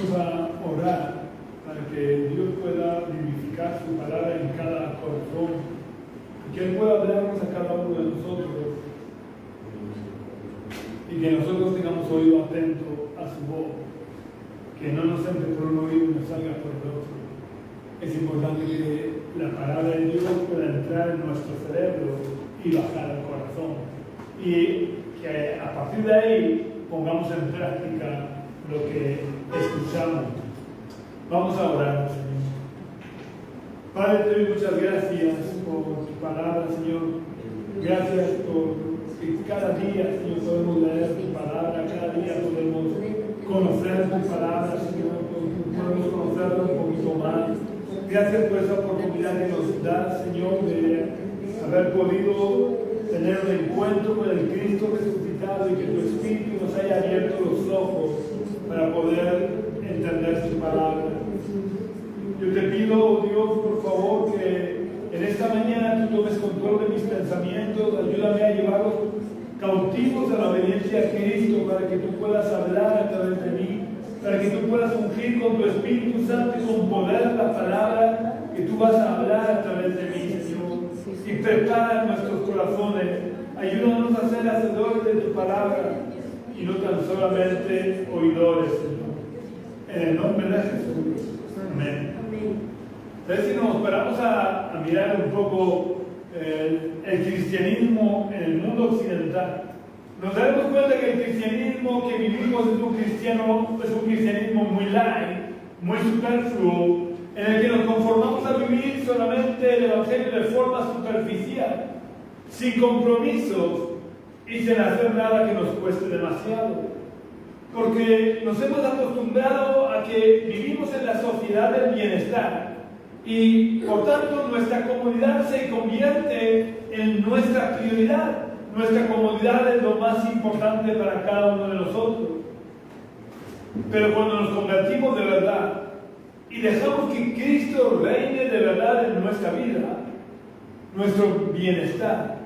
vamos a orar para que Dios pueda vivificar su palabra en cada corazón y que Él pueda hablarnos a cada uno de nosotros y que nosotros tengamos oído atento a su voz, que no nos entre por un oído y nos salga por el otro. Es importante que la palabra de Dios pueda entrar en nuestro cerebro y bajar al corazón, y que a partir de ahí pongamos en práctica lo que escuchamos. Vamos a orar, Señor. Padre, te doy muchas gracias por tu palabra, Señor. Gracias por que cada día, Señor, podemos leer tu palabra, cada día podemos conocer tu palabra, Señor, podemos conocerla un poquito más. Gracias por esa oportunidad que nos da, Señor, de haber podido tener un encuentro con el Cristo resucitado y que tu Espíritu nos haya abierto los ojos para poder entender su palabra. Yo te pido, Dios, por favor, que en esta mañana tú tomes control de mis pensamientos, ayúdame a llevarlos cautivos a la obediencia a Cristo para que tú puedas hablar a través de mí, para que tú puedas ungir con tu Espíritu Santo y con poder la palabra que tú vas a hablar a través de mí, Señor. Y prepara nuestros corazones, ayúdanos a ser hacedores de tu palabra y no tan solamente oidores, Señor. En el nombre de Jesús. Amén. Entonces, si nos paramos a mirar un poco el cristianismo en el mundo occidental, nos daremos cuenta que el cristianismo que vivimos es un cristianismo muy light, muy superfluo, en el que nos conformamos a vivir solamente el Evangelio de forma superficial, sin compromisos y sin hacer nada que nos cueste demasiado. Porque nos hemos acostumbrado a que vivimos en la sociedad del bienestar y por tanto nuestra comodidad se convierte en nuestra prioridad. Nuestra comodidad es lo más importante para cada uno de nosotros. Pero cuando nos convertimos de verdad y dejamos que Cristo reine de verdad en nuestra vida, nuestro bienestar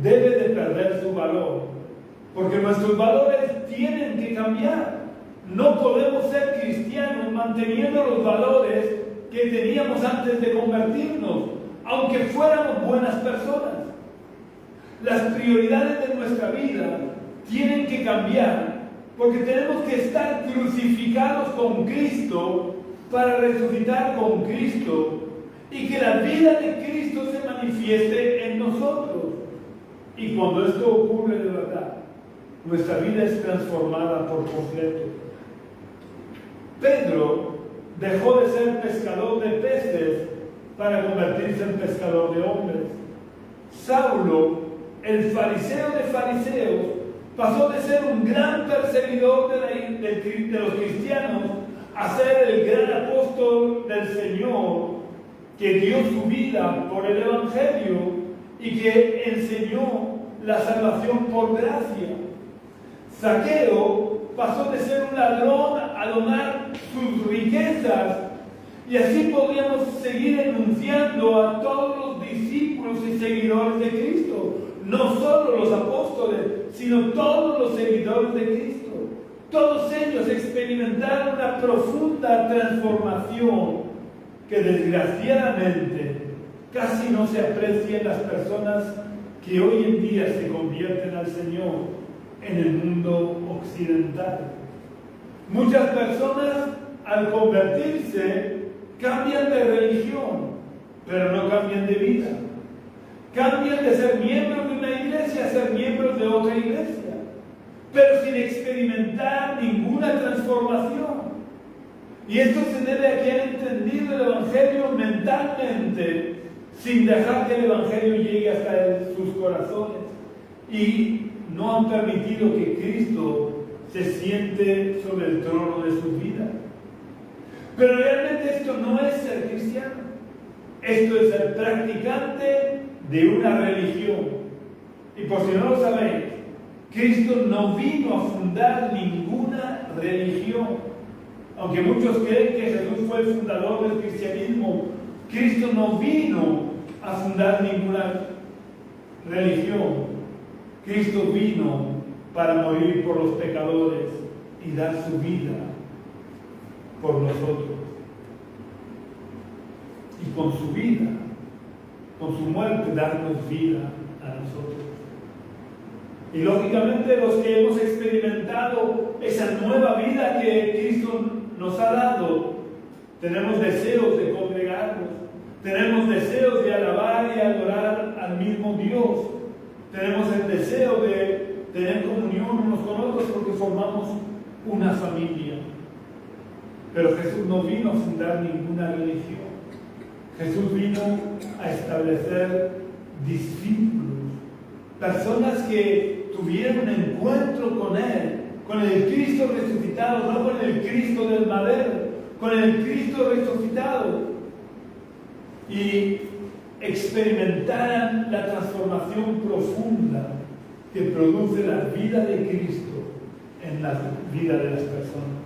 debe de perder su valor. Porque nuestros valores tienen que cambiar. No podemos ser cristianos manteniendo los valores que teníamos antes de convertirnos, aunque fuéramos buenas personas. Las prioridades de nuestra vida tienen que cambiar, porque tenemos que estar crucificados con Cristo para resucitar con Cristo y que la vida de Cristo se manifieste en nosotros. Y cuando esto ocurre de verdad, nuestra vida es transformada por completo. Pedro dejó de ser pescador de peces para convertirse en pescador de hombres. Saulo, el fariseo de fariseos, pasó de ser un gran perseguidor de los cristianos a ser el gran apóstol del Señor, que dio su vida por el Evangelio y que enseñó la salvación por gracia. Zaqueo pasó de ser un ladrón a donar sus riquezas, y así podríamos seguir enunciando a todos los discípulos y seguidores de Cristo, no solo los apóstoles, sino todos los seguidores de Cristo. Todos ellos experimentaron una profunda transformación que desgraciadamente casi no se aprecia en las personas que hoy en día se convierten al Señor en el mundo occidental. Muchas personas al convertirse cambian de religión, pero no cambian de vida. Cambian de ser miembros de una iglesia a ser miembros de otra iglesia, pero sin experimentar ninguna transformación. Y esto se debe a que han entendido el Evangelio mentalmente, sin dejar que el Evangelio llegue hasta sus corazones, y no han permitido que Cristo se siente sobre el trono de su vida. Pero realmente esto no es ser cristiano. Esto es ser practicante de una religión. Y por si no lo sabéis, Cristo no vino a fundar ninguna religión. Aunque muchos creen que Jesús fue el fundador del cristianismo, Cristo no vino a fundar ninguna religión. Cristo vino para morir por los pecadores y dar su vida por nosotros. Y con su vida, con su muerte, darnos vida a nosotros. Y lógicamente los que hemos experimentado esa nueva vida que Cristo nos ha dado, tenemos deseos de congregarnos, tenemos deseos de alabar y adorar al mismo Dios, tenemos el deseo de tener comunión unos con otros porque formamos una familia. Pero Jesús no vino a fundar ninguna religión. Jesús vino a establecer discípulos, personas que tuvieron encuentro con Él, con el Cristo resucitado, no con el Cristo del madero, con el Cristo resucitado, y experimentaran la transformación profunda que produce la vida de Cristo en la vida de las personas.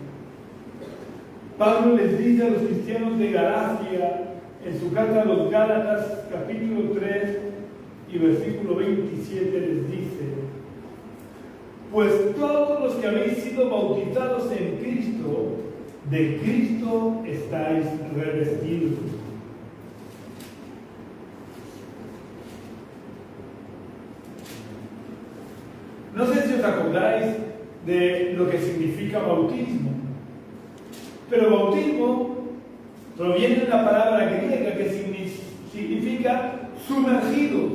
Pablo les dice a los cristianos de Galacia, en su carta a los Gálatas, capítulo 3 y versículo 27, les dice: pues todos los que habéis sido bautizados en Cristo, de Cristo estáis revestidos. No sé si os acordáis de lo que significa bautismo, pero bautismo proviene de la palabra griega que significa sumergidos.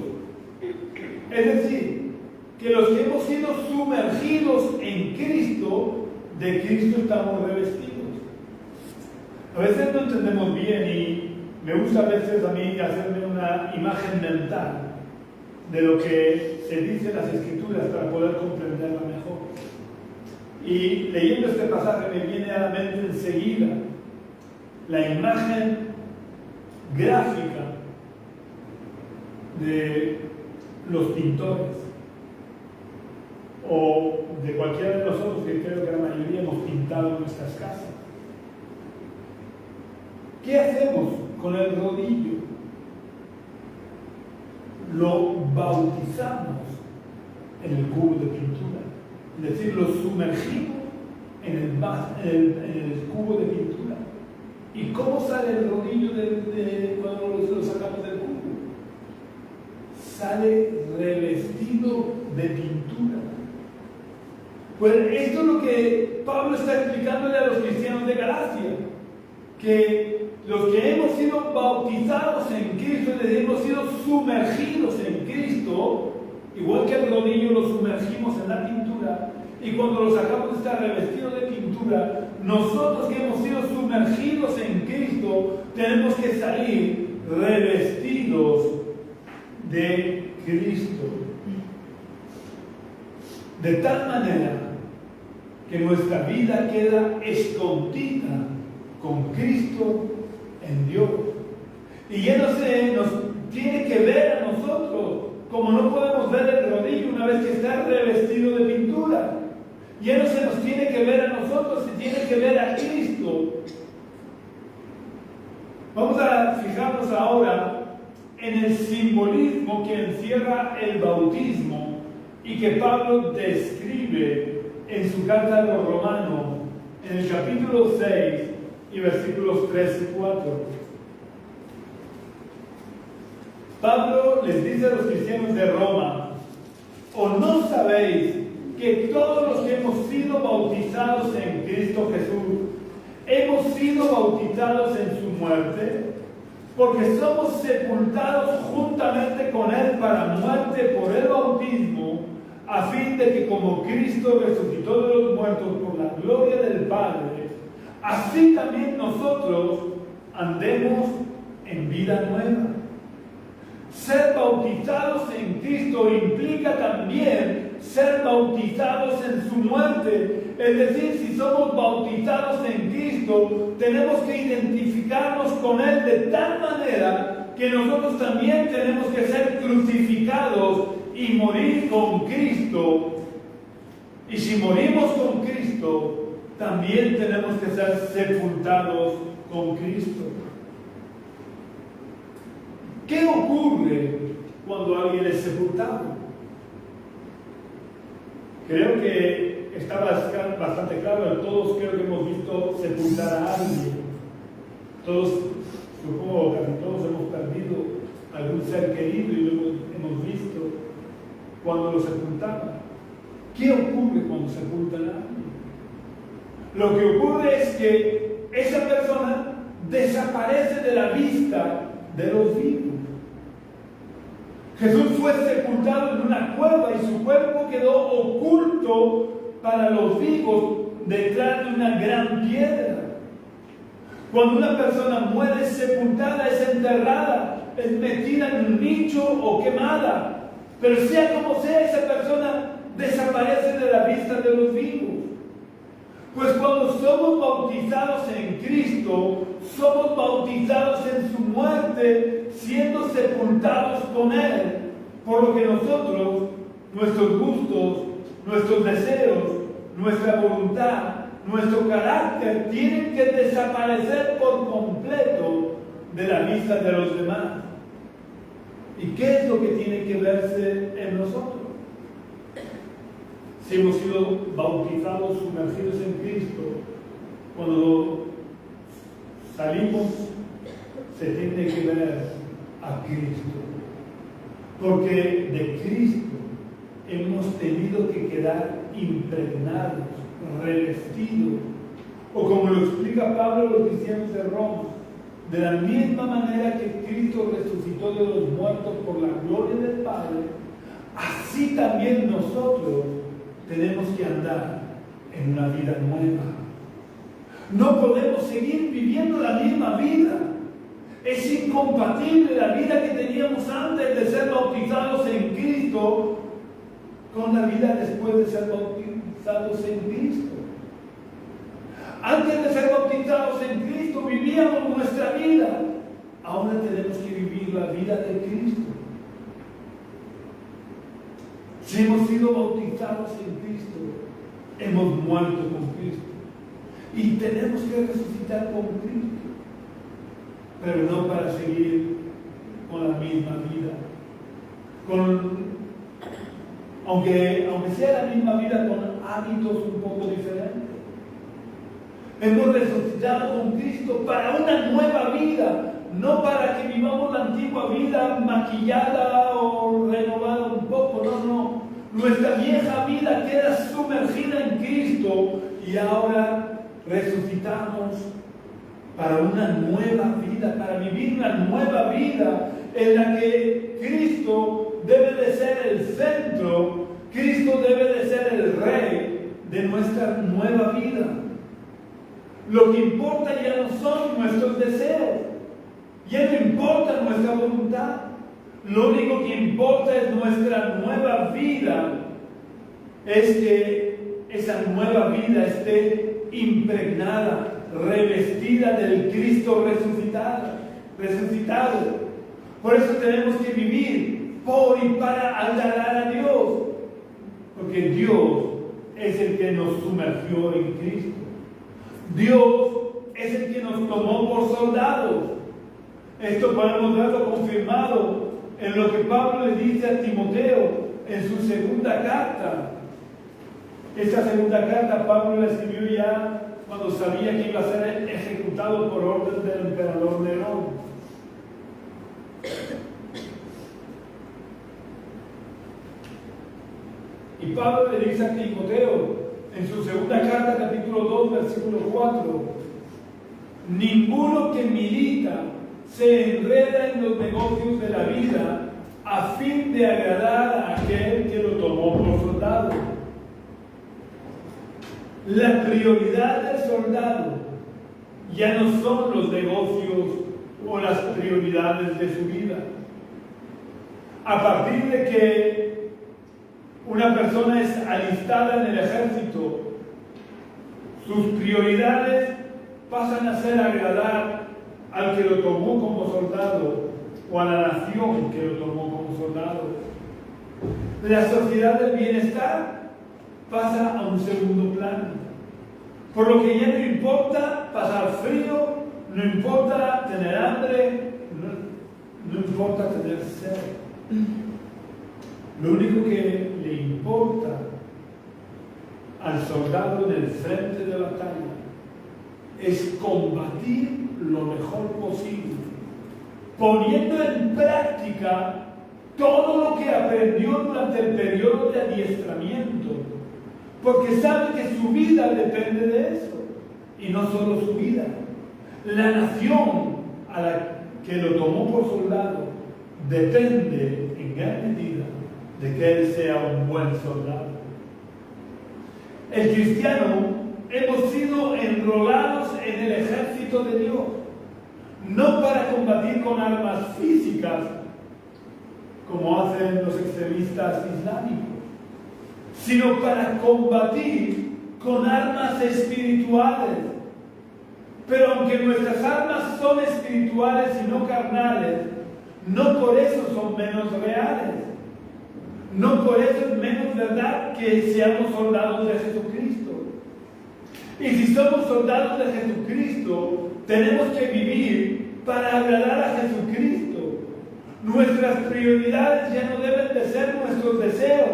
Es decir, que los que hemos sido sumergidos en Cristo, de Cristo estamos revestidos. A veces no entendemos bien y me gusta a veces a mí hacerme una imagen mental de lo que se dice en las Escrituras para poder comprenderla mejor. Y leyendo este pasaje me viene a la mente enseguida la imagen gráfica de los pintores o de cualquiera de nosotros, que creo que la mayoría hemos pintado nuestras casas. ¿Qué hacemos con el rodillo? Lo bautizamos en el cubo de pintura, es decir, lo sumergimos en el cubo de pintura. ¿Y cómo sale el rodillo cuando lo sacamos del cubo? Sale revestido de pintura. Pues esto es lo que Pablo está explicándole a los cristianos de Galacia, que los que hemos sido bautizados en Cristo, es decir, hemos sido sumergidos en Cristo, igual que el rodillo lo sumergimos en la pintura, y cuando lo sacamos está revestido de pintura, nosotros que hemos sido sumergidos en Cristo, tenemos que salir revestidos de Cristo. De tal manera que nuestra vida queda escondida con Cristo en Dios. Y ya nos tiene que ver a nosotros, como no podemos ver el rodillo una vez que está revestido de pintura. Ya no se nos tiene que ver a nosotros, se tiene que ver a Cristo. Vamos a fijarnos ahora en el simbolismo que encierra el bautismo y que Pablo describe en su carta a los Romanos, en el capítulo 6 y versículos 3 y 4. Pablo les dice a los cristianos de Roma: ¿o no sabéis que todos los que hemos sido bautizados en Cristo Jesús, hemos sido bautizados en su muerte? Porque somos sepultados juntamente con Él para muerte por el bautismo, a fin de que como Cristo resucitó de los muertos por la gloria del Padre, así también nosotros andemos en vida nueva. Ser bautizados en Cristo implica también ser bautizados en su muerte. Es decir, si somos bautizados en Cristo, tenemos que identificarnos con Él de tal manera que nosotros también tenemos que ser crucificados y morir con Cristo. Y si morimos con Cristo, también tenemos que ser sepultados con Cristo. ¿Qué ocurre cuando alguien es sepultado? Creo que está bastante claro, todos creo que hemos visto sepultar a alguien. Todos, supongo, casi todos hemos perdido algún ser querido y lo hemos visto cuando lo sepultaban. ¿Qué ocurre cuando sepultan a alguien? Lo que ocurre es que esa persona desaparece de la vista de los vivos. Jesús fue sepultado en una cueva y su cuerpo quedó oculto para los vivos detrás de una gran piedra. Cuando una persona muere, es sepultada, es enterrada, es metida en un nicho o quemada. Pero sea como sea, esa persona desaparece de la vista de los vivos. Pues cuando somos bautizados en Cristo, somos bautizados en su muerte, siendo sepultados con Él. Por lo que nosotros, nuestros gustos, nuestros deseos, nuestra voluntad, nuestro carácter tienen que desaparecer por completo de la vista de los demás. ¿Y qué es lo que tiene que verse en nosotros? Si hemos sido bautizados, sumergidos en Cristo, cuando salimos se tiene que ver a Cristo. Porque de Cristo hemos tenido que quedar impregnados, revestidos, o como lo explica Pablo a los cristianos de Roma, de la misma manera que Cristo resucitó de los muertos por la gloria del Padre, así también nosotros tenemos que andar en una vida nueva. No podemos seguir viviendo la misma vida. Es incompatible la vida que teníamos antes de ser bautizados en Cristo con la vida después de ser bautizados en Cristo. Antes de ser bautizados en Cristo vivíamos nuestra vida. Ahora tenemos que vivir la vida de Cristo. Si hemos sido bautizados en Cristo, hemos muerto con Cristo. Y tenemos que resucitar con Cristo. Pero no para seguir con la misma vida. Aunque sea la misma vida, con hábitos un poco diferentes. Hemos resucitado con Cristo para una nueva vida, no para que vivamos la antigua vida maquillada o renovada un poco, no. Nuestra vieja vida queda sumergida en Cristo y ahora resucitamos para una nueva vida, para vivir una nueva vida en la que Cristo debe de ser el centro, Cristo debe de ser el rey de nuestra nueva vida. Lo que importa ya no son nuestros deseos, ya no importa nuestra voluntad. Lo único que importa es nuestra nueva vida, es que esa nueva vida esté impregnada, revestida del Cristo resucitado. Por eso tenemos que vivir por y para adorar a Dios, porque Dios es el que nos sumergió en Cristo. Dios es el que nos tomó por soldados. Esto podemos verlo confirmado en lo que Pablo le dice a Timoteo en su segunda carta. Esta segunda carta Pablo la escribió ya cuando sabía que iba a ser ejecutado por orden del emperador Nerón. Y Pablo le dice a Timoteo en su segunda carta, capítulo 2, versículo 4: ninguno que milita se enreda en los negocios de la vida a fin de agradar a aquel que lo tomó por soldado. La prioridad del soldado ya no son los negocios o las prioridades de su vida. A partir de que una persona es alistada en el ejército, sus prioridades pasan a ser agradar al que lo tomó como soldado o a la nación que lo tomó como soldado. La sociedad del bienestar pasa a un segundo plano. Por lo que ya no importa pasar frío, no importa tener hambre, no importa tener sed. Lo único que le importa al soldado en el frente de batalla es combatir lo mejor posible, poniendo en práctica todo lo que aprendió durante el periodo de adiestramiento, porque sabe que su vida depende de eso, y no solo su vida. La nación a la que lo tomó por soldado depende en gran medida de que él sea un buen soldado. El cristiano hemos sido enrolados en el ejército de Dios, no para combatir con armas físicas, como hacen los extremistas islámicos, sino para combatir con armas espirituales. Pero aunque nuestras armas son espirituales y no carnales, no por eso son menos reales. No por eso es menos verdad que seamos soldados de Jesucristo. Y si somos soldados de Jesucristo, tenemos que vivir para agradar a Jesucristo. Nuestras prioridades ya no deben de ser nuestros deseos,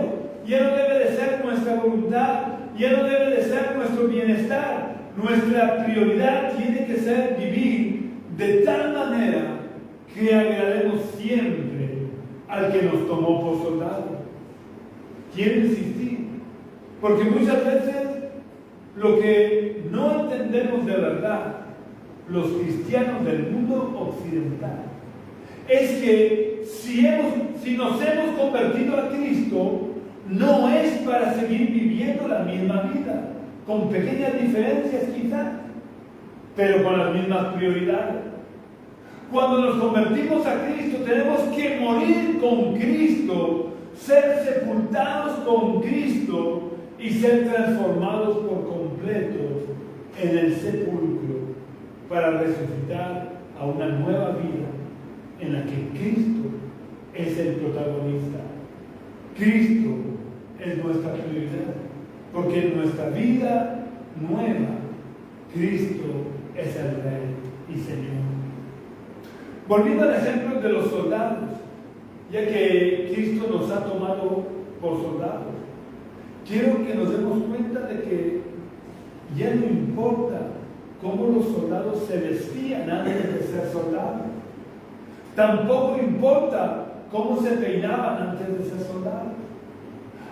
ya no debe de ser nuestra voluntad, ya no debe de ser nuestro bienestar. Nuestra prioridad tiene que ser vivir de tal manera que agrademos siempre al que nos tomó por soldados. Quiero insistir, porque muchas veces lo que no entendemos de verdad los cristianos del mundo occidental es que si nos hemos convertido a Cristo, no es para seguir viviendo la misma vida, con pequeñas diferencias quizás, pero con las mismas prioridades. Cuando nos convertimos a Cristo, tenemos que morir con Cristo, ser sepultados con Cristo y ser transformados por completo en el sepulcro para resucitar a una nueva vida en la que Cristo es el protagonista. Cristo es nuestra prioridad, porque en nuestra vida nueva, Cristo es el Rey y Señor. Volviendo al ejemplo de los soldados, ya que Cristo nos ha tomado por soldados, quiero que nos demos cuenta de que ya no importa cómo los soldados se vestían antes de ser soldados. Tampoco importa cómo se peinaban antes de ser soldados.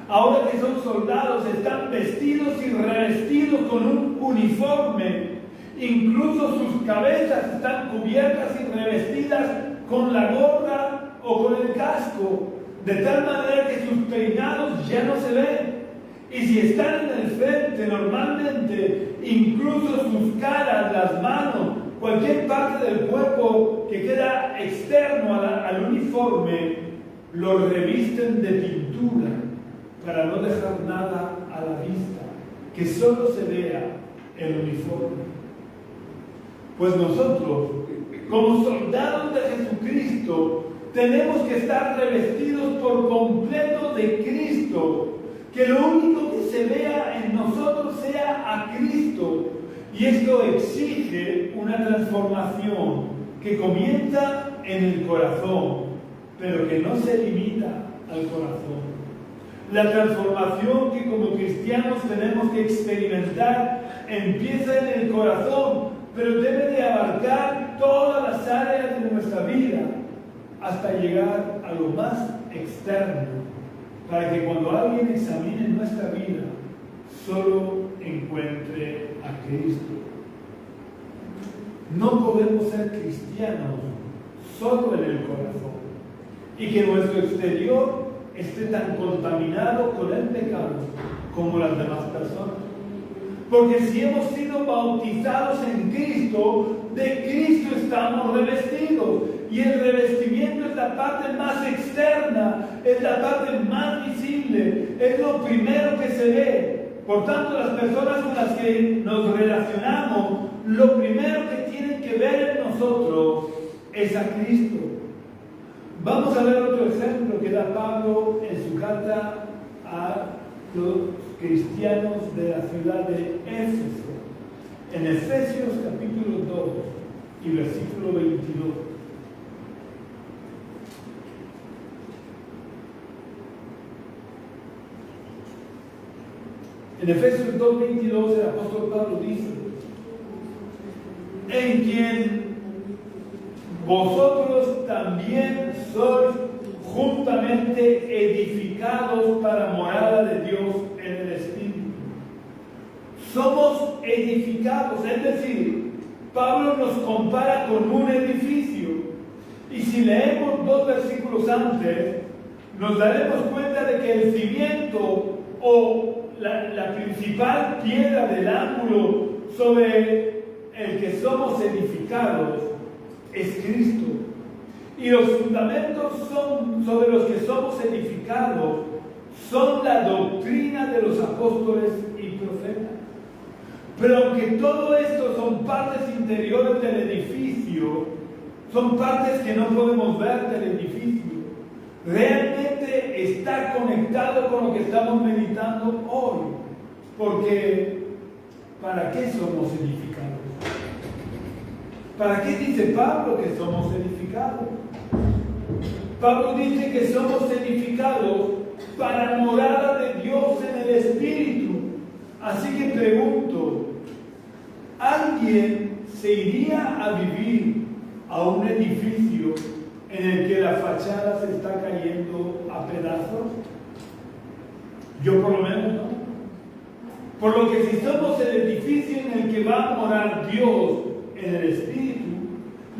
Ahora que son soldados, están vestidos y revestidos con un uniforme. Incluso sus cabezas están cubiertas y revestidas con la gorra o con el casco, de tal manera que sus peinados ya no se ven. Y si están en el frente, normalmente, incluso sus caras, las manos, cualquier parte del cuerpo que queda externo al uniforme, lo revisten de pintura para no dejar nada a la vista, que solo se vea el uniforme. Pues nosotros, como soldados de Jesucristo, tenemos que estar revestidos por completo de Cristo, que lo único que se vea en nosotros sea a Cristo. Y esto exige una transformación que comienza en el corazón, pero que no se limita al corazón. La transformación que como cristianos tenemos que experimentar empieza en el corazón, pero debe de abarcar todas las áreas de nuestra vida hasta llegar a lo más externo, para que cuando alguien examine nuestra vida, solo encuentre a Cristo. No podemos ser cristianos solo en el corazón y que nuestro exterior esté tan contaminado con el pecado como las demás personas. Porque si hemos sido bautizados en Cristo, de Cristo estamos revestidos. Y el revestimiento es la parte más externa, es la parte más visible, es lo primero que se ve. Por tanto, las personas con las que nos relacionamos, lo primero que tienen que ver en nosotros es a Cristo. Vamos a ver otro ejemplo que da Pablo en su carta a los cristianos de la ciudad de Éfeso, en Efesios capítulo 2 y versículo 22. En Efesios 2:22 el apóstol Pablo dice: en quien vosotros también sois juntamente edificados para morada de Dios en el Espíritu. Somos edificados, es decir, Pablo nos compara con un edificio. Y si leemos 2 versículos antes, nos daremos cuenta de que el cimiento o la principal piedra del ángulo sobre el que somos edificados es Cristo. Y los fundamentos sobre los que somos edificados son la doctrina de los apóstoles y profetas. Pero aunque todo esto son partes interiores del edificio, son partes que no podemos ver del edificio, realmente está conectado con lo que estamos meditando hoy. Porque, ¿para qué somos edificados? ¿Para qué dice Pablo que somos edificados? Pablo dice que somos edificados para morada de Dios en el Espíritu. Así que pregunto, ¿alguien se iría a vivir a un edificio en el que la fachada se está cayendo a pedazos? Yo por lo menos no. Por lo que si somos el edificio en el que va a morar Dios en el Espíritu,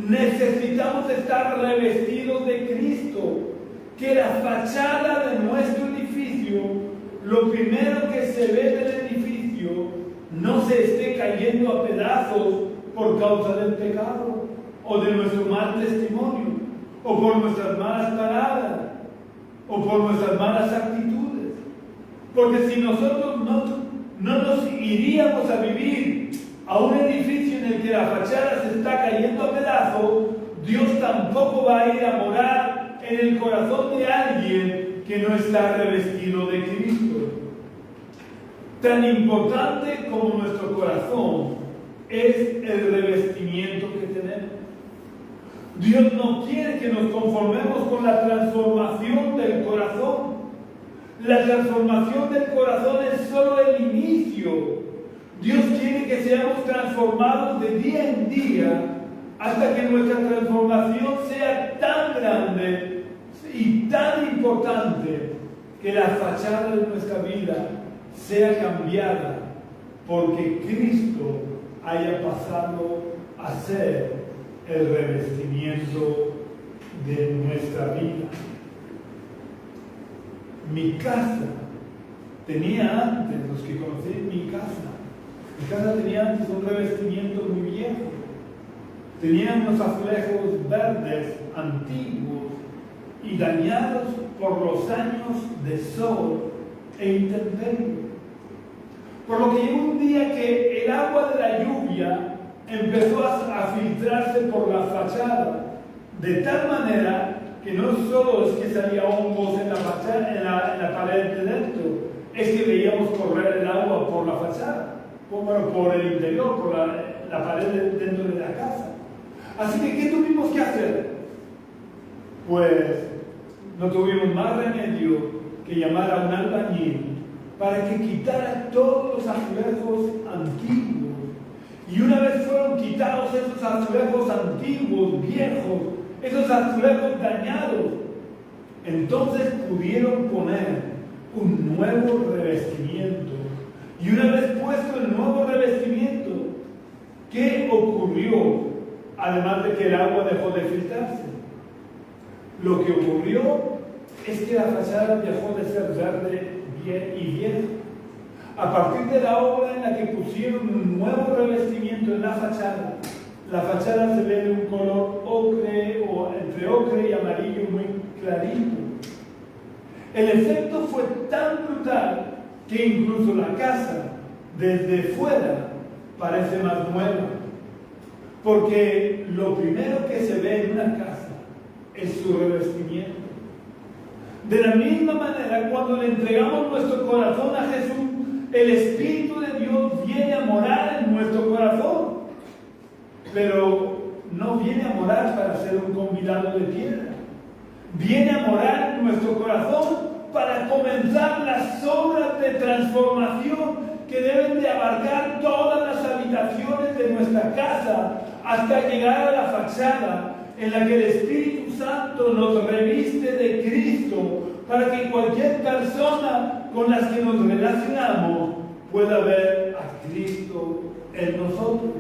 necesitamos estar revestidos de Cristo. Que la fachada de nuestro edificio, lo primero que se ve del edificio, no se esté cayendo a pedazos por causa del pecado, o de nuestro mal testimonio, o por nuestras malas palabras, o por nuestras malas actitudes. Porque si nosotros no nos iríamos a vivir a un edificio en el que la fachada se está cayendo a pedazos, Dios tampoco va a ir a morar en el corazón de alguien que no está revestido de Cristo. Tan importante como nuestro corazón es el revestimiento que tenemos. Dios no quiere que nos conformemos con la transformación del corazón. La transformación del corazón es solo el inicio. Dios quiere que seamos transformados de día en día hasta que nuestra transformación sea tan grande y tan importante que la fachada de nuestra vida sea cambiada porque Cristo haya pasado a ser el revestimiento de nuestra vida. Mi casa tenía antes, los que conocéis mi casa tenía antes un revestimiento muy viejo. Tenía unos azulejos verdes antiguos y dañados por los años de sol e intemperie. Por lo que llegó un día que el agua de la lluvia empezó a filtrarse por la fachada, de tal manera que no solo es que salía hongos en la fachada, en la pared de dentro, es que veíamos correr el agua por la fachada, por el interior, por la pared dentro de la casa. Así que, ¿qué tuvimos que hacer? Pues no tuvimos más remedio que llamar a un albañil para que quitara todos los azulejos antiguos. Y una vez fueron quitados esos azulejos antiguos, viejos, esos azulejos dañados, entonces pudieron poner un nuevo revestimiento. Y una vez puesto el nuevo revestimiento, ¿qué ocurrió? Además de que el agua dejó de filtrarse. Lo que ocurrió es que la fachada dejó de ser verde y vieja. A partir de la obra en la que pusieron un nuevo revestimiento en la fachada se ve de un color ocre o entre ocre y amarillo muy clarito. El efecto fue tan brutal que incluso la casa desde fuera parece más nueva. Porque lo primero que se ve en una casa es su revestimiento. De la misma manera, cuando le entregamos nuestro corazón a Jesús, el Espíritu de Dios viene a morar en nuestro corazón. Pero no viene a morar para ser un convidado de piedra. Viene a morar en nuestro corazón para comenzar las obras de transformación que deben de abarcar todas las habitaciones de nuestra casa hasta llegar a la fachada en la que el Espíritu Santo nos reviste de Cristo para que cualquier persona con la que nos relacionamos pueda ver a Cristo en nosotros.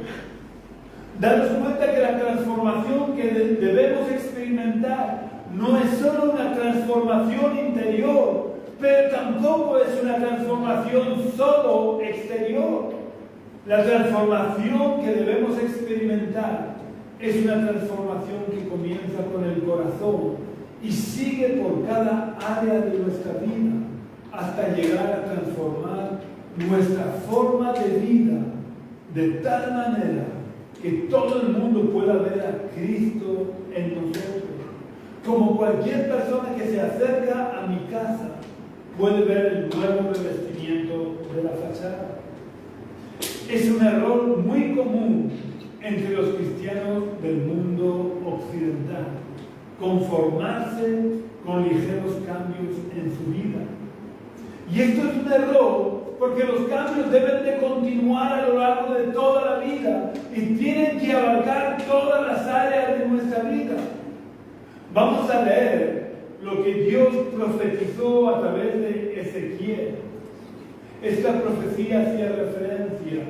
Daros cuenta que la transformación que debemos experimentar no es solo una transformación interior, pero tampoco es una transformación solo exterior. La transformación que debemos experimentar es una transformación que comienza con el corazón y sigue por cada área de nuestra vida hasta llegar a transformar nuestra forma de vida de tal manera que todo el mundo pueda ver a Cristo en nosotros. Como cualquier persona que se acerca a mi casa puede ver el nuevo revestimiento de la fachada. Es un error muy común entre los cristianos del mundo occidental, conformarse con ligeros cambios en su vida. Y esto es un error porque los cambios deben de continuar a lo largo de toda la vida y tienen que abarcar todas las áreas de nuestra vida. Vamos a leer lo que Dios profetizó a través de Ezequiel. Esta profecía hacía referencia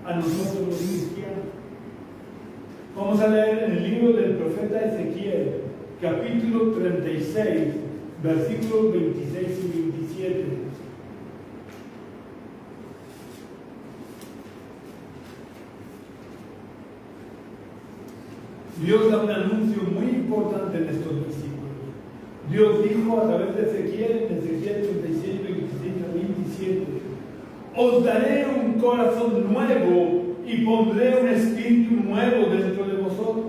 a nosotros los cristianos. Vamos a leer en el libro del profeta Ezequiel, capítulo 36, versículos 26 y 27. Dios da un anuncio muy importante en estos versículos. Dios dijo a través de Ezequiel, en Ezequiel 36, 26 a 27, os daré un corazón nuevo y pondré un espíritu nuevo dentro de vosotros.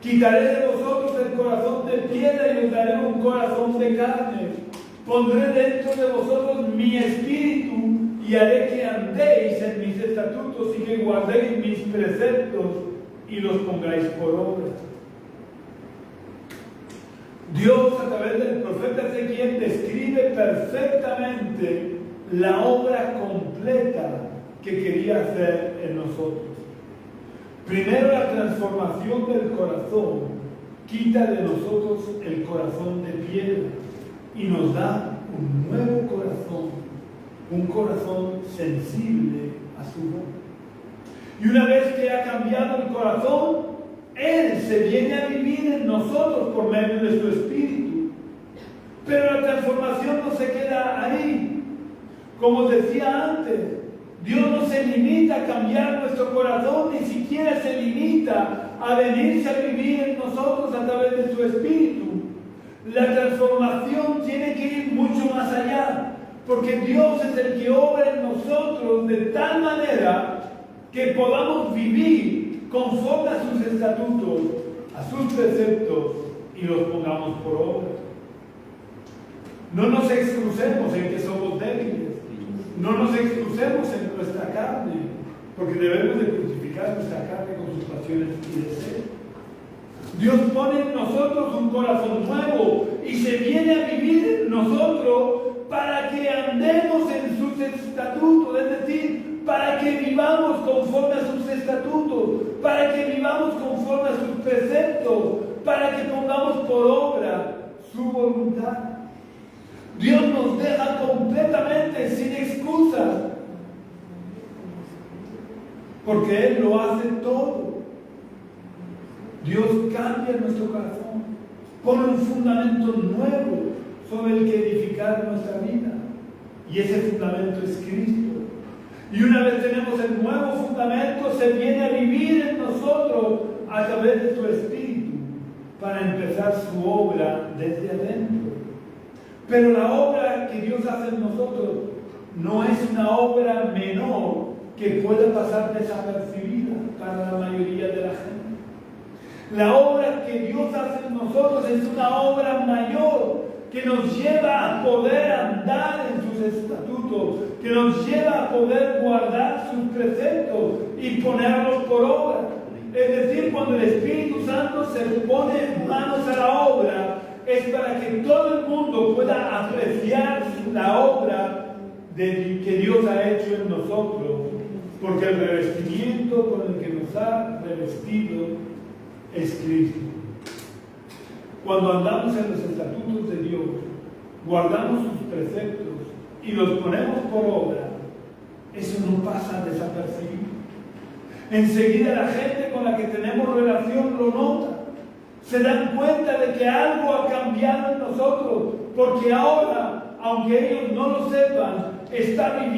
Quitaré de vosotros el corazón de piedra y os daré un corazón de carne. Pondré dentro de vosotros mi espíritu y haré que andéis en mis estatutos y que guardéis mis preceptos y los pongáis por obra. Dios a través del profeta Ezequiel describe perfectamente la obra completa que quería hacer en nosotros. Primero, la transformación del corazón quita de nosotros el corazón de piedra y nos da un nuevo corazón, un corazón sensible a su voz. Y una vez que ha cambiado el corazón, Él se viene a vivir en nosotros por medio de su Espíritu. Pero la transformación no se queda ahí. Como decía antes, Dios no se limita a cambiar nuestro corazón, ni siquiera se limita a venirse a vivir en nosotros a través de su Espíritu. La transformación tiene que ir mucho más allá, porque Dios es el que obra en nosotros de tal manera que podamos vivir conforme a sus estatutos, a sus preceptos y los pongamos por obra. No nos excusemos en que somos débiles, no nos excusemos en nuestra carne, porque debemos de crucificar nuestra carne con sus pasiones y deseos. Dios pone en nosotros un corazón nuevo y se viene a vivir en nosotros para que andemos en sus estatutos, es decir, para que vivamos conforme a sus estatutos, para que vivamos conforme a sus preceptos, para que pongamos por obra su voluntad. Dios nos deja completamente sin excusas, porque Él lo hace todo. Dios cambia nuestro corazón, pone un fundamento nuevo sobre el que edificar nuestra vida, y ese fundamento es Cristo. Y una vez tenemos el nuevo fundamento, se viene a vivir en nosotros a través de su Espíritu para empezar su obra desde adentro. Pero la obra que Dios hace en nosotros no es una obra menor que pueda pasar desapercibida para la mayoría de la gente. La obra que Dios hace en nosotros es una obra mayor que nos lleva a poder andar en sus estatutos, que nos lleva a poder guardar sus preceptos y ponerlos por obra. Es decir, cuando el Espíritu Santo se pone manos a la obra, es para que todo el mundo pueda apreciar la obra que Dios ha hecho en nosotros, porque el revestimiento con el que nos nos ha revestido es Cristo. Cuando andamos en los estatutos de Dios, guardamos sus preceptos y los ponemos por obra, eso no pasa desapercibido. Enseguida la gente con la que tenemos relación lo nota. Se dan cuenta de que algo ha cambiado en nosotros, porque ahora, aunque ellos no lo sepan, están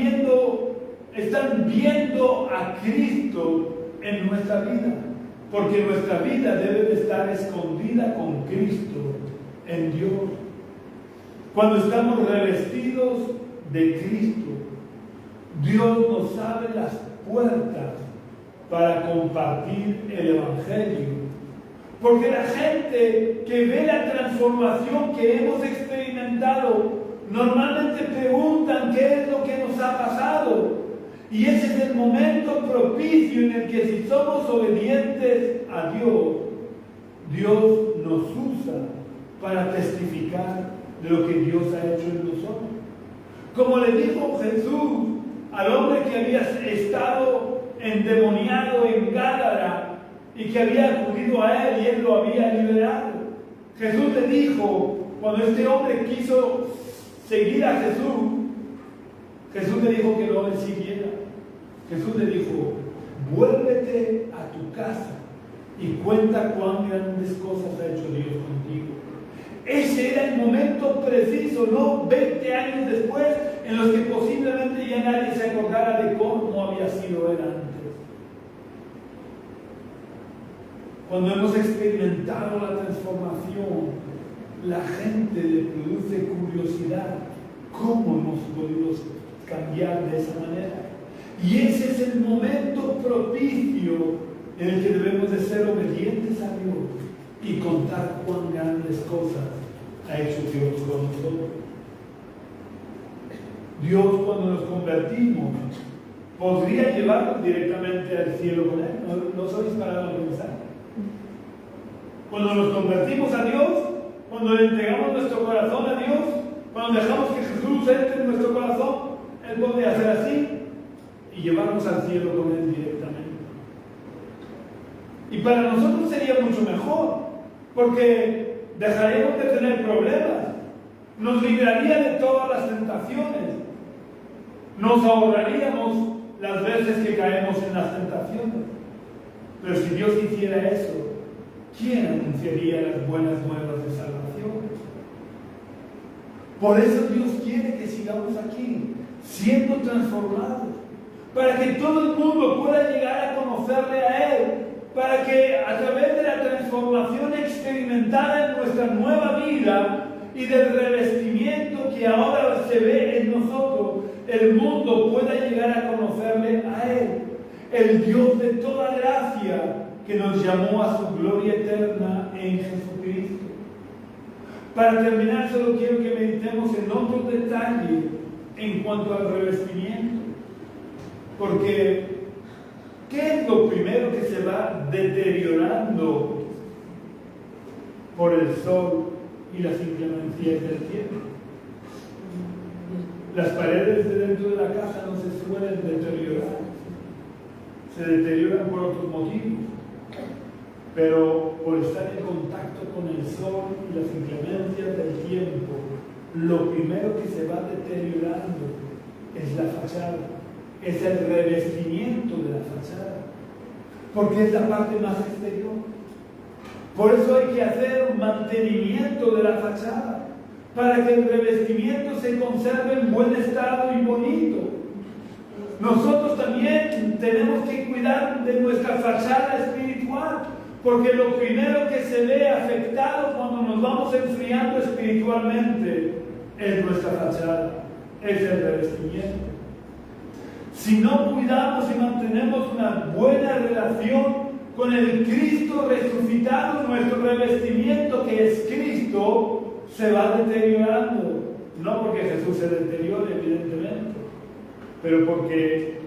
viendo a Cristo en nuestra vida, porque nuestra vida debe de estar escondida con Cristo en Dios. Cuando estamos revestidos de Cristo, Dios nos abre las puertas para compartir el Evangelio. Porque la gente que ve la transformación que hemos experimentado, normalmente preguntan qué es lo que nos ha pasado. Y ese es el momento propicio en el que, si somos obedientes a Dios, Dios nos usa para testificar de lo que Dios ha hecho en nosotros. Como le dijo Jesús al hombre que había estado endemoniado en Gádara y que había acudido a él y él lo había liberado. Jesús le dijo, cuando este hombre quiso seguir a Jesús le dijo que no le siguiera. Jesús le dijo, vuélvete a tu casa y cuenta cuán grandes cosas ha hecho Dios contigo. Ese era el momento preciso, no 20 años después, en los que posiblemente ya nadie se acordara de cómo había sido él antes. Cuando hemos experimentado la transformación, la gente le produce curiosidad. ¿Cómo hemos podido cambiar de esa manera? Y ese es el momento propicio en el que debemos de ser obedientes a Dios y contar cuán grandes cosas ha hecho Dios con nosotros. Dios, cuando nos convertimos, podría llevarnos directamente al cielo con Él. ¿No sois para pensar? Cuando nos convertimos a Dios, cuando le entregamos nuestro corazón a Dios, cuando dejamos que Jesús entre en nuestro corazón, Él podría hacer así y llevarnos al cielo con Él directamente. Y para nosotros sería mucho mejor, porque dejaríamos de tener problemas, nos libraría de todas las tentaciones, nos ahorraríamos las veces que caemos en las tentaciones. Pero si Dios hiciera eso, ¿quién anunciaría las buenas nuevas de salvación? Por eso Dios quiere que sigamos aquí, siendo transformados, para que todo el mundo pueda llegar a conocerle a Él, para que a través de la transformación experimentada en nuestra nueva vida y del revestimiento que ahora se ve en nosotros, el mundo pueda llegar a conocerle a Él, el Dios de toda gracia, que nos llamó a su gloria eterna en Jesucristo. Para terminar, solo quiero que meditemos en otro detalle en cuanto al revestimiento. Porque, ¿qué es lo primero que se va deteriorando por el sol y las inclemencias del tiempo? Las paredes de dentro de la casa no se suelen deteriorar. Se deterioran por otros motivos. Pero por estar en contacto con el sol y las inclemencias del tiempo, lo primero que se va deteriorando es la fachada, es el revestimiento de la fachada, porque es la parte más exterior. Por eso hay que hacer un mantenimiento de la fachada, para que el revestimiento se conserve en buen estado y bonito. Nosotros también tenemos que cuidar de nuestra fachada espiritual, porque lo primero que se ve afectado cuando nos vamos enfriando espiritualmente es nuestra fachada, es el revestimiento. Si no cuidamos y mantenemos una buena relación con el Cristo resucitado, nuestro revestimiento, que es Cristo, se va deteriorando. No porque Jesús se deteriore, evidentemente, pero porque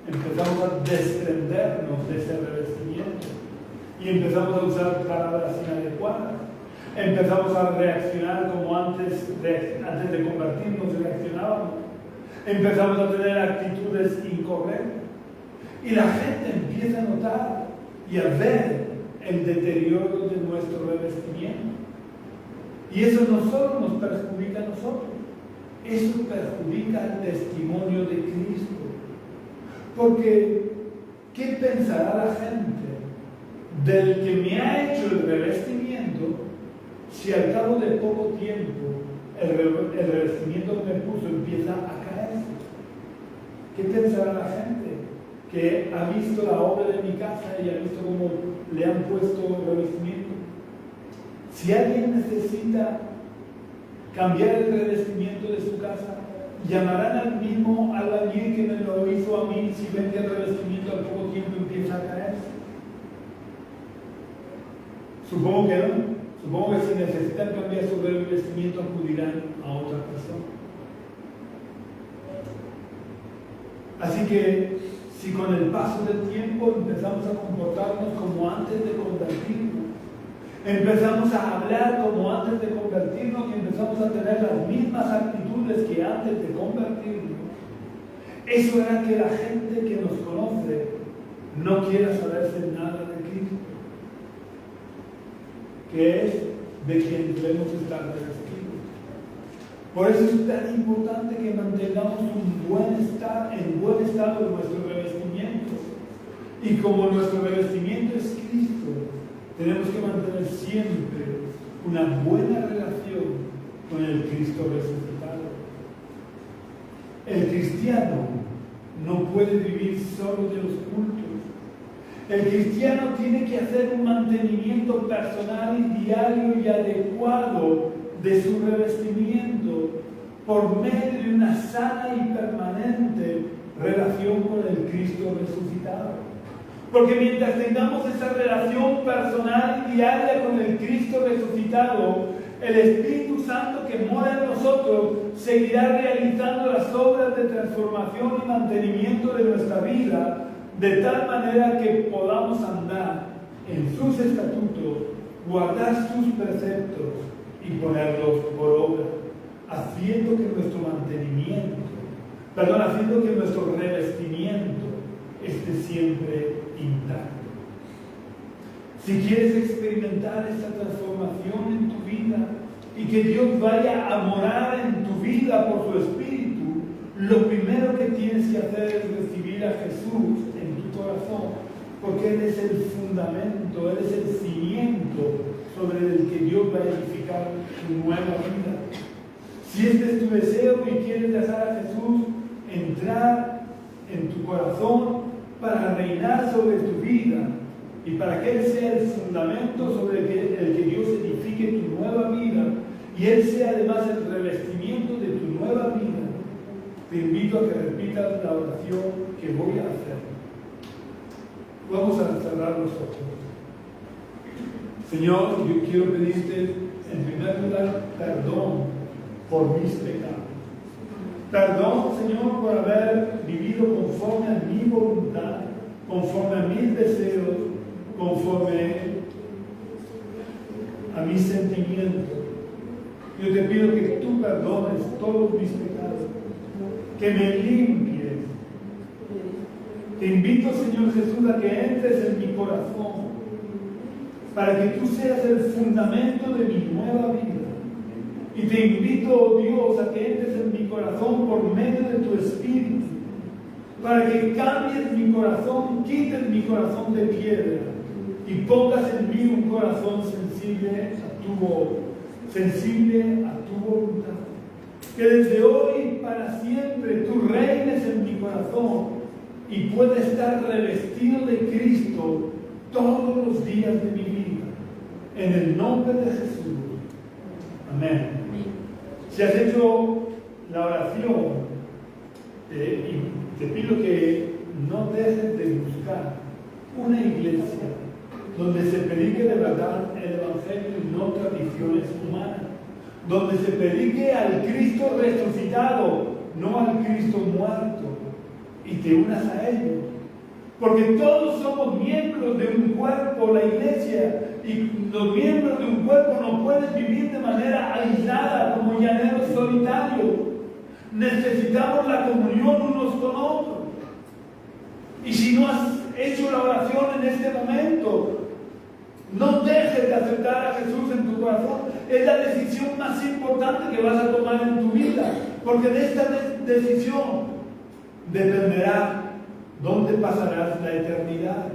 empezamos a desprendernos de ese revestimiento. Y empezamos a usar palabras inadecuadas. Empezamos a reaccionar como antes de convertirnos reaccionábamos. Empezamos a tener actitudes incorrectas. Y la gente empieza a notar y a ver el deterioro de nuestro revestimiento. Y eso no solo nos perjudica a nosotros, eso perjudica el testimonio de Cristo. Porque, ¿qué pensará la gente del que me ha hecho el revestimiento si al cabo de poco tiempo el revestimiento que me puso empieza a caer? ¿Qué pensará la gente que ha visto la obra de mi casa y ha visto cómo le han puesto el revestimiento? Si alguien necesita cambiar el revestimiento de su casa, llamarán al mismo albañil que me lo hizo a mí si ven que el revestimiento al poco tiempo empieza a caer. Supongo que no. Supongo que si necesitan cambiar su revestimiento acudirán a otra persona. Así que si con el paso del tiempo empezamos a comportarnos como antes de convertirnos, empezamos a hablar como antes de convertirnos y empezamos a tener las mismas actitudes que antes de convertirnos, eso hará que la gente que nos conoce no quiera saberse nada de Cristo, que es de quien debemos estar revestidos. Por eso es tan importante que mantengamos en buen estado nuestro revestimiento. Y como nuestro revestimiento es Cristo, tenemos que mantener siempre una buena relación con el Cristo resucitado. El cristiano no puede vivir solo de los cultos. El cristiano tiene que hacer un mantenimiento personal y diario y adecuado de su revestimiento por medio de una sana y permanente relación con el Cristo resucitado. Porque mientras tengamos esa relación personal y diaria con el Cristo resucitado, el Espíritu Santo que mora en nosotros seguirá realizando las obras de transformación y mantenimiento de nuestra vida, de tal manera que podamos andar en sus estatutos, guardar sus preceptos y ponerlos por obra, haciendo que nuestro revestimiento esté siempre intacto. Si quieres experimentar esta transformación en tu vida y que Dios vaya a morar en tu vida por su Espíritu, lo primero que tienes que hacer es recibir a Jesús en tu corazón, porque Él es el fundamento, Él es el cimiento sobre el que Dios va a edificar tu nueva vida. Si este es tu deseo y quieres dejar a Jesús entrar en tu corazón para reinar sobre tu vida y para que Él sea el fundamento sobre el que Dios edifique tu nueva vida y Él sea además el revestimiento de tu nueva vida, te invito a que repitas la oración que voy a hacer. Vamos a cerrar los ojos. Señor, yo quiero pedirte en primer lugar perdón por mis pecados. Perdón, Señor, por haber vivido conforme a mi voluntad, conforme a mis deseos, conforme a mis sentimientos. Yo te pido que tú perdones todos mis pecados, que me limpies. Te invito, Señor Jesús, a que entres en mi corazón, para que tú seas el fundamento de mi nueva vida. Y te invito, oh Dios, a que entres en mi corazón por medio de tu Espíritu, para que cambies mi corazón, quites mi corazón de piedra y pongas en mí un corazón sensible a tu voz, sensible a tu voluntad. Que desde hoy para siempre tú reines en mi corazón y pueda estar revestido de Cristo todos los días de mi vida. En el nombre de Jesús. Amén. Si has hecho la oración, y te pido que no dejes de buscar una iglesia donde se predique de verdad el Evangelio y no tradiciones humanas, donde se predique al Cristo resucitado, no al Cristo muerto, y te unas a ellos. Porque todos somos miembros de un cuerpo, la iglesia, y los miembros de un cuerpo no pueden vivir de manera aislada como llaneros solitarios. Necesitamos la comunión unos con otros. Y si no has hecho la oración en este momento, no dejes de aceptar a Jesús en tu corazón. Es la decisión más importante que vas a tomar en tu vida, porque de esta decisión dependerá dónde pasarás la eternidad.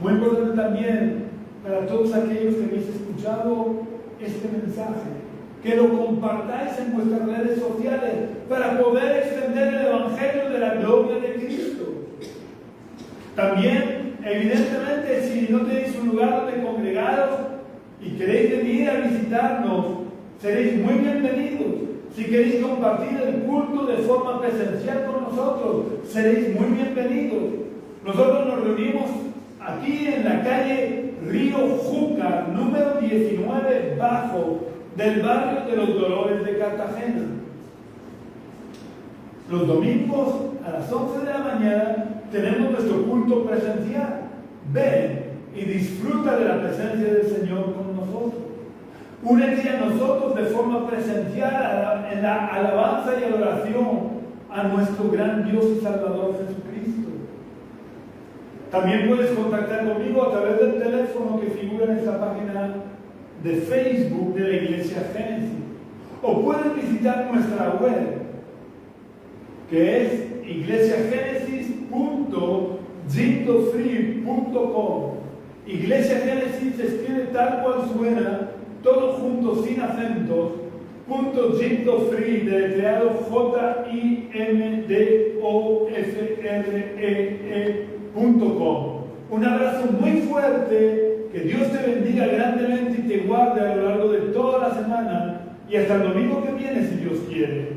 Muy importante también para todos aquellos que habéis escuchado este mensaje, que lo compartáis en vuestras redes sociales para poder extender el Evangelio de la gloria de Cristo. También, evidentemente, si no tenéis un lugar donde congregaros y queréis venir a visitarnos, seréis muy bienvenidos. Si queréis compartir el culto de forma presencial con nosotros, seréis muy bienvenidos. Nosotros nos reunimos aquí en la calle Río Júcar, número 19 bajo, del barrio de los Dolores de Cartagena. Los domingos a las 11 de la mañana tenemos nuestro culto presencial. Ven y disfruta de la presencia del Señor con nosotros. Únete a nosotros de forma presencial en la alabanza y adoración a nuestro gran Dios y Salvador Jesucristo. También puedes contactar conmigo a través del teléfono que figura en esta página de Facebook de la Iglesia Génesis. O puedes visitar nuestra web, que es iglesiagenesis.jindofree.com. Iglesia Génesis se escribe tal cual suena, todo junto sin acentos, .jindofree, deletreado JIMDOFREE.com. Un abrazo muy fuerte. Que Dios te bendiga grandemente y te guarde a lo largo de toda la semana y hasta el domingo que viene, si Dios quiere.